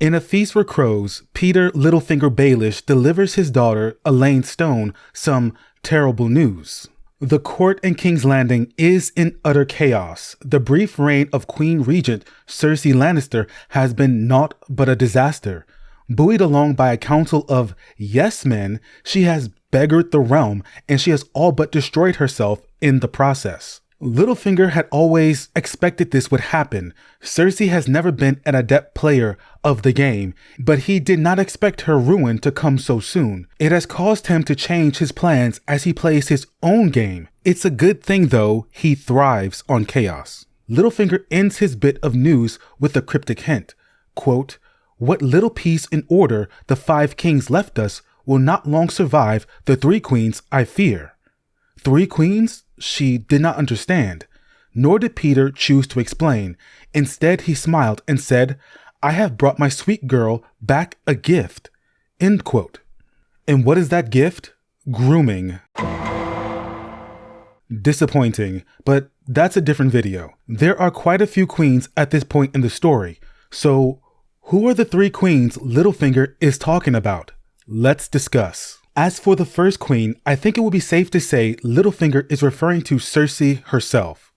In A Feast for Crows, Peter Littlefinger Baelish delivers his daughter, Alayne Stone, some terrible news. The court in King's Landing is in utter chaos. The brief reign of Queen Regent Cersei Lannister has been naught but a disaster. Buoyed along by a council of yes-men, she has beggared the realm, and she has all but destroyed herself in the process. Littlefinger had always expected this would happen. Cersei has never been an adept player of the game, but he did not expect her ruin to come so soon. It has caused him to change his plans as he plays his own game. It's a good thing, though, he thrives on chaos. Littlefinger ends his bit of news with a cryptic hint. Quote, "What little peace and order the 5 kings left us will not long survive the 3 queens, I fear." 3 queens? She did not understand. Nor did Peter choose to explain. Instead, he smiled and said, "I have brought my sweet girl back a gift." End quote. And what is that gift? Grooming. Disappointing, but that's a different video. There are quite a few queens at this point in the story. So, who are the 3 queens Littlefinger is talking about? Let's discuss. As for the first queen, I think it would be safe to say Littlefinger is referring to Cersei herself.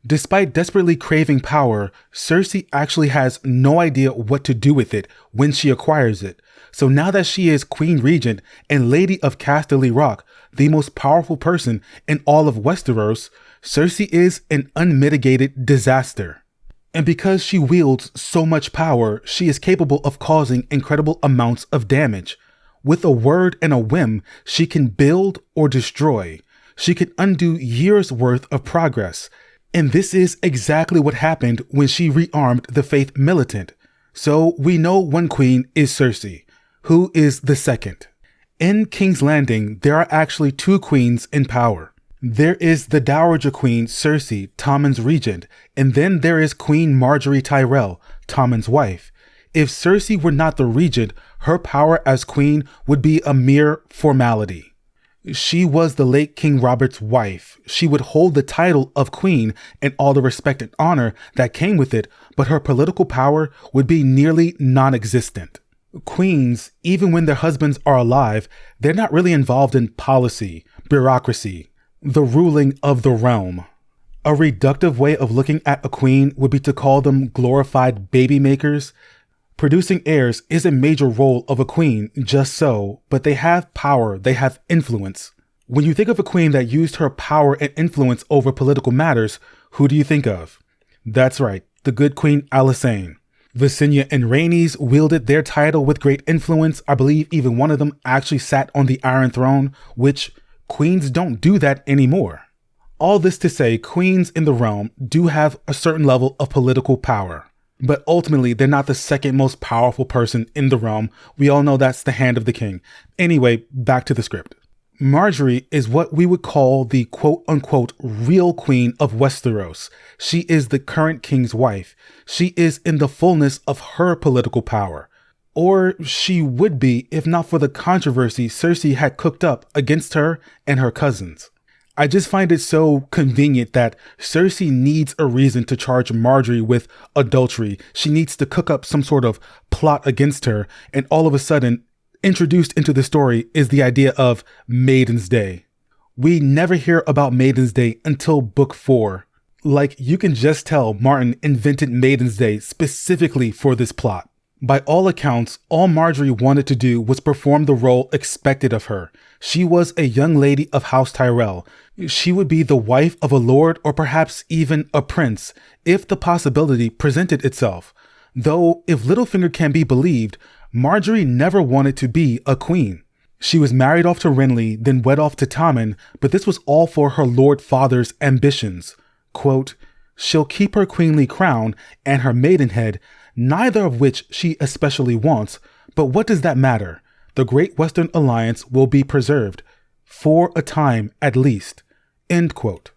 Despite desperately craving power, Cersei actually has no idea what to do with it when she acquires it. So now that she is Queen Regent and Lady of Casterly Rock, the most powerful person in all of Westeros, Cersei is an unmitigated disaster. And because she wields so much power, she is capable of causing incredible amounts of damage. With a word and a whim, she can build or destroy. She can undo years' worth of progress. And this is exactly what happened when she rearmed the Faith Militant. So we know one queen is Cersei. Who is the second? In King's Landing, there are actually 2 queens in power. There is the Dowager Queen Cersei, Tommen's regent, and then there is Queen Margaery Tyrell, Tommen's wife. If Cersei were not the regent, her power as queen would be a mere formality. She was the late King Robert's wife. She would hold the title of queen and all the respect and honor that came with it, but her political power would be nearly non-existent. Queens, even when their husbands are alive, they're not really involved in policy, bureaucracy, the ruling of the realm. A reductive way of looking at a queen would be to call them glorified baby makers. Producing heirs is a major role of a queen, just so, but they have power, they have influence. When you think of a queen that used her power and influence over political matters, who do you think of? That's right, the good Queen Alysanne. Visenya and Rhaenys wielded their title with great influence. I believe even one of them actually sat on the Iron Throne, which queens don't do that anymore. All this to say, queens in the realm do have a certain level of political power. But ultimately, they're not the second most powerful person in the realm. We all know that's the Hand of the King. Anyway, back to the script. Margaery is what we would call the quote-unquote real queen of Westeros. She is the current king's wife. She is in the fullness of her political power. Or she would be if not for the controversy Cersei had cooked up against her and her cousins. I just find it so convenient that Cersei needs a reason to charge Margaery with adultery. She needs to cook up some sort of plot against her, and all of a sudden, introduced into the story is the idea of Maiden's Day. We never hear about Maiden's Day until book 4. Like, you can just tell Martin invented Maiden's Day specifically for this plot. By all accounts, all Margaery wanted to do was perform the role expected of her. She was a young lady of House Tyrell. She would be the wife of a lord or perhaps even a prince, if the possibility presented itself. Though, if Littlefinger can be believed, Margaery never wanted to be a queen. She was married off to Renly, then wed off to Tommen, but this was all for her lord father's ambitions. Quote, "She'll keep her queenly crown and her maidenhead, neither of which she especially wants, but what does that matter? The Great Western Alliance will be preserved, for a time at least." End quote.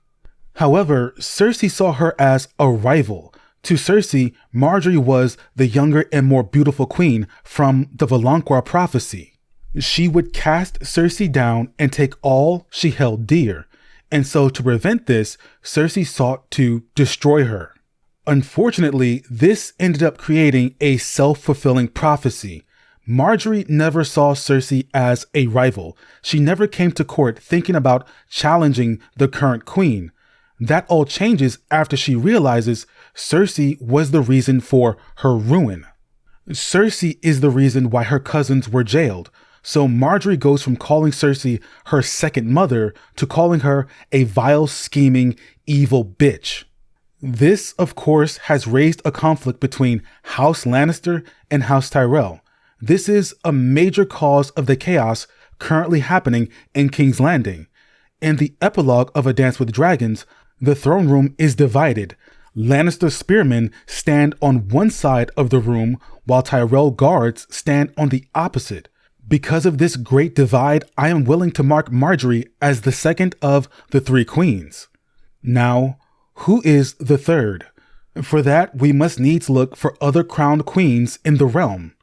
However, Cersei saw her as a rival. To Cersei, Margaery was the younger and more beautiful queen from the Valonqua prophecy. She would cast Cersei down and take all she held dear. And so to prevent this, Cersei sought to destroy her. Unfortunately, this ended up creating a self-fulfilling prophecy. Margaery never saw Cersei as a rival. She never came to court thinking about challenging the current queen. That all changes after she realizes Cersei was the reason for her ruin. Cersei is the reason why her cousins were jailed. So Margaery goes from calling Cersei her second mother to calling her a vile, scheming, evil bitch. This, of course, has raised a conflict between House Lannister and House Tyrell. This is a major cause of the chaos currently happening in King's Landing. In the epilogue of A Dance with Dragons, the throne room is divided. Lannister spearmen stand on one side of the room while Tyrell guards stand on the opposite. Because of this great divide, I am willing to mark Margaery as the second of the three queens. Now, who is the third? For that, we must needs look for other crowned queens in the realm.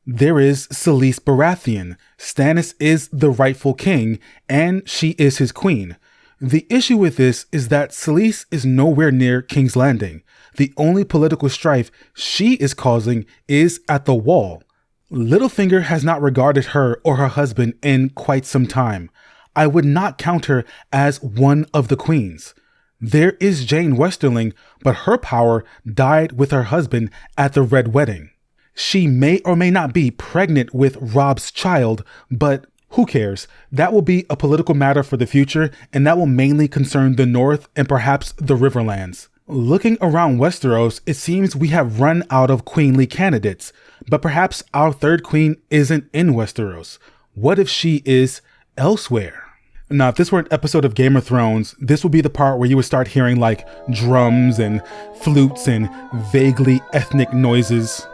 There is Selyse Baratheon. Stannis is the rightful king, and she is his queen. The issue with this is that Selyse is nowhere near King's Landing. The only political strife she is causing is at the Wall. Littlefinger has not regarded her or her husband in quite some time. I would not count her as one of the queens. There is Jeyne Westerling, but her power died with her husband at the Red Wedding. She may or may not be pregnant with Robb's child, but who cares? That will be a political matter for the future, and that will mainly concern the North and perhaps the Riverlands. Looking around Westeros, it seems we have run out of queenly candidates, but perhaps our third queen isn't in Westeros. What if she is elsewhere? Now, if this were an episode of Game of Thrones, this would be the part where you would start hearing like drums and flutes and vaguely ethnic noises.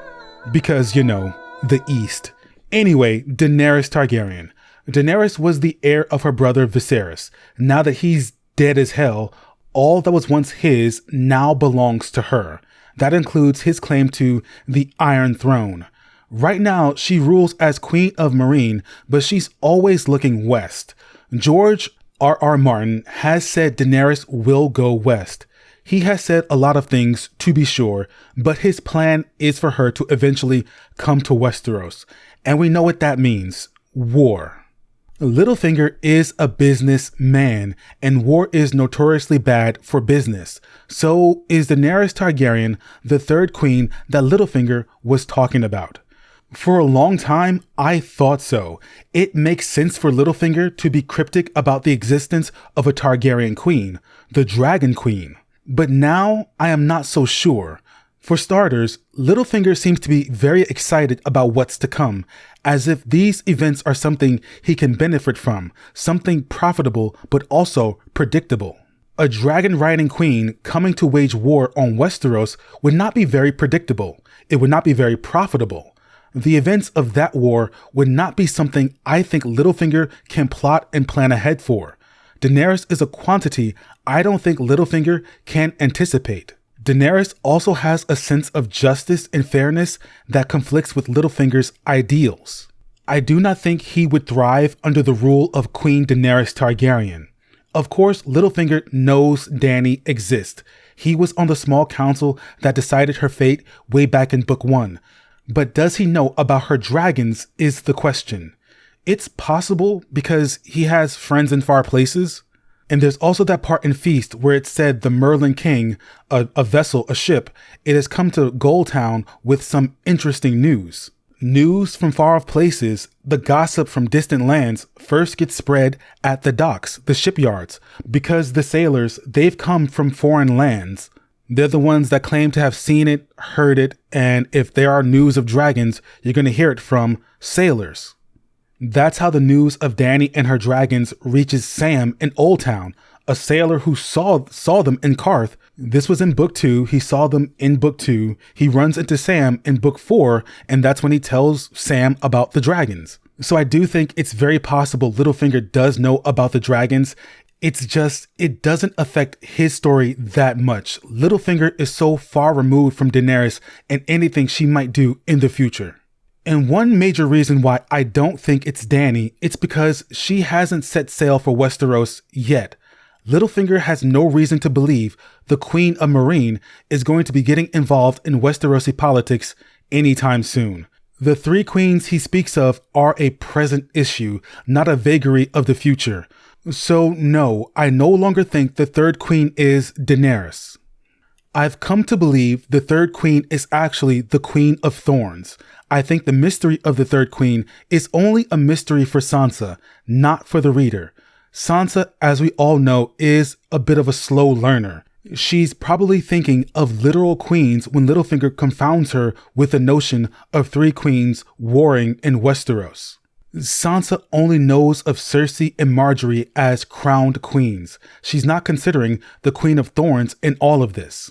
Because, you know, the East. Anyway, Daenerys Targaryen. Daenerys was the heir of her brother Viserys. Now that he's dead as hell, all that was once his now belongs to her. That includes his claim to the Iron Throne. Right now, she rules as Queen of Meereen, but she's always looking west. George R.R. Martin has said Daenerys will go west. He has said a lot of things, to be sure, but his plan is for her to eventually come to Westeros. And we know what that means. War. Littlefinger is a businessman, and war is notoriously bad for business. So is Daenerys Targaryen the third queen that Littlefinger was talking about? For a long time, I thought so. It makes sense for Littlefinger to be cryptic about the existence of a Targaryen queen, the Dragon Queen. But now I am not so sure. For starters, Littlefinger seems to be very excited about what's to come, as if these events are something he can benefit from, something profitable but also predictable. A dragon-riding queen coming to wage war on Westeros would not be very predictable. It would not be very profitable. The events of that war would not be something I think Littlefinger can plot and plan ahead for. Daenerys is a quantity I don't think Littlefinger can anticipate. Daenerys also has a sense of justice and fairness that conflicts with Littlefinger's ideals. I do not think he would thrive under the rule of Queen Daenerys Targaryen. Of course, Littlefinger knows Dany exists. He was on the small council that decided her fate way back in Book 1. But does he know about her dragons is the question. It's possible because he has friends in far places. And there's also that part in Feast where it said the Merlin King, a vessel, a ship, it has come to Goldtown with some interesting news. News from far off places, the gossip from distant lands first gets spread at the docks, the shipyards, because the sailors, they've come from foreign lands. They're the ones that claim to have seen it, heard it, and if there are news of dragons, you're going to hear it from sailors. That's how the news of Dany and her dragons reaches Sam in Old Town, a sailor who saw them in Qarth. This was in Book 2. He saw them in Book 2. He runs into Sam in Book 4, and that's when he tells Sam about the dragons. So I do think it's very possible Littlefinger does know about the dragons. It's just, it doesn't affect his story that much. Littlefinger is so far removed from Daenerys and anything she might do in the future. And one major reason why I don't think it's Dany, it's because she hasn't set sail for Westeros yet. Littlefinger has no reason to believe the Queen of Meereen is going to be getting involved in Westerosi politics anytime soon. The three queens he speaks of are a present issue, not a vagary of the future. So no, I no longer think the third queen is Daenerys. I've come to believe the third queen is actually the Queen of Thorns. I think the mystery of the third queen is only a mystery for Sansa, not for the reader. Sansa, as we all know, is a bit of a slow learner. She's probably thinking of literal queens when Littlefinger confounds her with the notion of three queens warring in Westeros. Sansa only knows of Cersei and Marjorie as crowned queens. She's not considering the Queen of Thorns in all of this.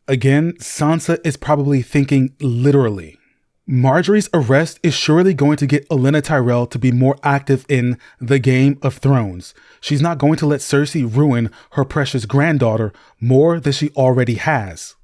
Again, Sansa is probably thinking literally. Marjorie's arrest is surely going to get Olenna Tyrell to be more active in the Game of Thrones. She's not going to let Cersei ruin her precious granddaughter more than she already has.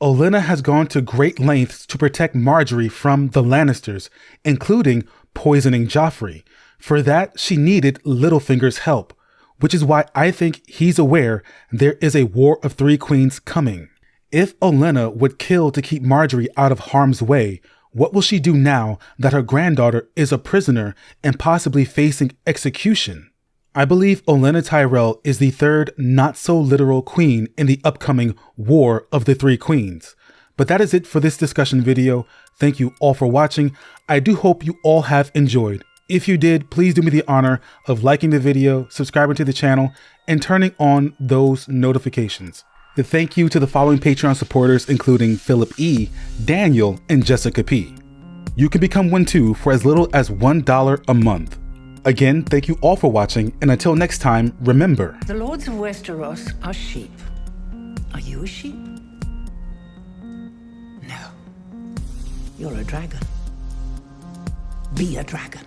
Olenna has gone to great lengths to protect Marjorie from the Lannisters, including poisoning Joffrey. For that, she needed Littlefinger's help, which is why I think he's aware there is a War of Three Queens coming. If Olenna would kill to keep Marjorie out of harm's way, what will she do now that her granddaughter is a prisoner and possibly facing execution? I believe Olenna Tyrell is the third not-so-literal queen in the upcoming War of the Three Queens. But that is it for this discussion video. Thank you all for watching. I do hope you all have enjoyed. If you did, please do me the honor of liking the video, subscribing to the channel, and turning on those notifications. Thank you to the following Patreon supporters, including Philip E., Daniel, and Jessica P. You can become one too for as little as $1 a month. Again, thank you all for watching, and until next time, remember... The lords of Westeros are sheep. Are you a sheep? No. You're a dragon. Be a dragon.